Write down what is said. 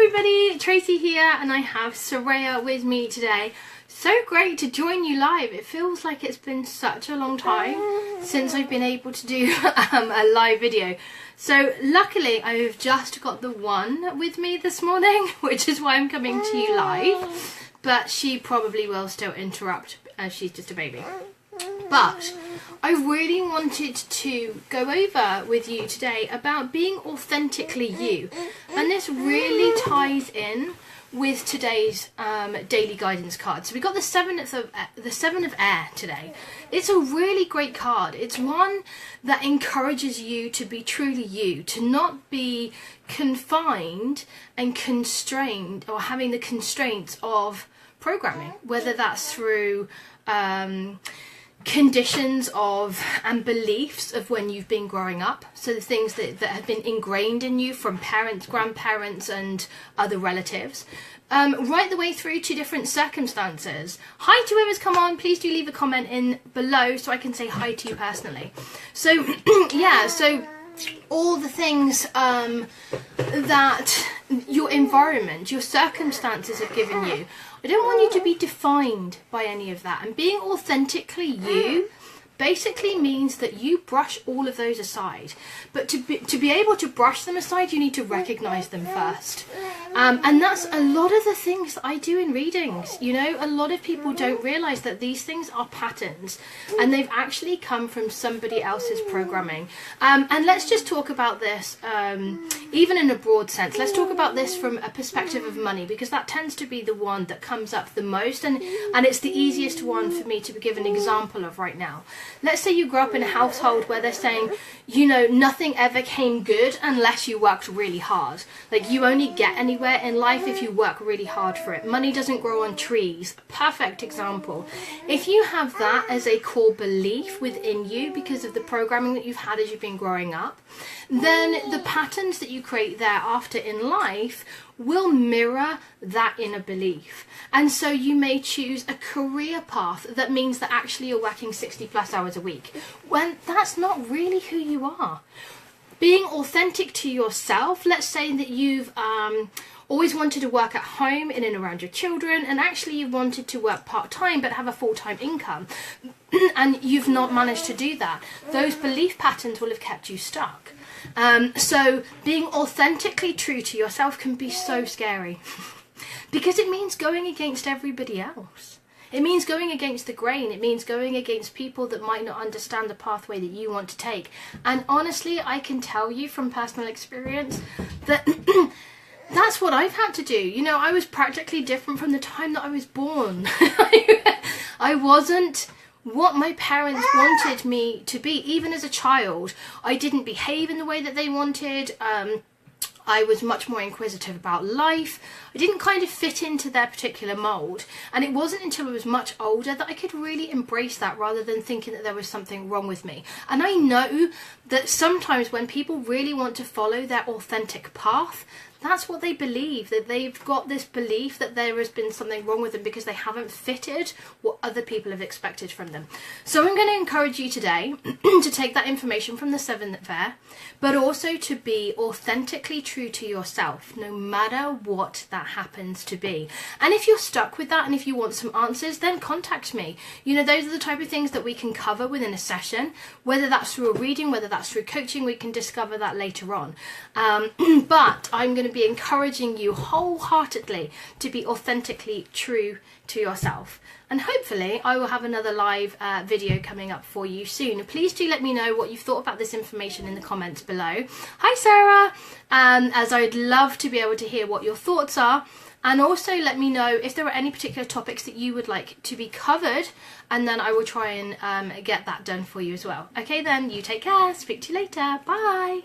everybody, Tracy here, and I have Soraya with me today. So great to join you live. It feels like it's been such a long time since I've been able to do a live video. So luckily I've just got the one with me this morning, which is why I'm coming to you live. But she probably will still interrupt as she's just a baby. But I really wanted to go over with you today about being authentically you. And this really ties in with today's daily guidance card. So we got the Seven of Air today. It's a really great card. It's one that encourages you to be truly you, to not be confined and constrained or having the constraints of programming, whether that's through conditions of and beliefs of when you've been growing up, so the things that have been ingrained in you from parents, grandparents and other relatives, right the way through to different circumstances. Hi to whoever's come on, please do leave a comment in below so I can say hi to you personally. So yeah, so all the things that your environment, your circumstances have given you, I don't want you to be defined by any of that. And being authentically you basically means that you brush all of those aside. But to be able to brush them aside, you need to recognize them first. And that's a lot of the things that I do in readings. You know, a lot of people don't realize that these things are patterns and they've actually come from somebody else's programming. And let's just talk about this, even in a broad sense. Let's talk about this from a perspective of money, because that tends to be the one that comes up the most, and it's the easiest one for me to give an example of right now. Let's say you grew up in a household where they're saying, you know, nothing ever came good unless you worked really hard. Like, you only get anywhere in life if you work really hard for it. Money doesn't grow on trees. Perfect example. If you have that as a core belief within you because of the programming that you've had as you've been growing up, then the patterns that you create thereafter in life will mirror that inner belief. And so you may choose a career path that means that actually you're working 60 plus hours a week, when that's not really who you are. Being authentic to yourself, let's say that you've always wanted to work at home in and around your children, and actually you wanted to work part-time but have a full-time income, and you've not managed to do that. Those belief patterns will have kept you stuck. So being authentically true to yourself can be so scary because it means going against everybody else. It means going against the grain. It means going against people that might not understand the pathway that you want to take. And honestly, I can tell you from personal experience that that's what I've had to do. You know, I was practically different from the time that I was born. I wasn't what my parents wanted me to be. Even as a child, I didn't behave in the way that they wanted. I was much more inquisitive about life. I didn't kind of fit into their particular mould. And it wasn't until I was much older that I could really embrace that rather than thinking that there was something wrong with me. And I know that sometimes when people really want to follow their authentic path, that's what they believe, that they've got this belief that there has been something wrong with them because they haven't fitted what other people have expected from them. So I'm going to encourage you today to take that information from the Seven of Air, but also to be authentically true to yourself, no matter what that happens to be. And if you're stuck with that and if you want some answers, then contact me. You know, those are the type of things that we can cover within a session, whether that's through a reading, whether that's through coaching, we can discover that later on. But I'm going to be encouraging you wholeheartedly to be authentically true to yourself. And hopefully I will have another live video coming up for you soon. Please do let me know what you've thought about this information in the comments below. Hi Sarah! As I'd love to be able to hear what your thoughts are. And also let me know if there are any particular topics that you would like to be covered, and then I will try and get that done for you as well. Okay then, you take care. Speak to you later. Bye!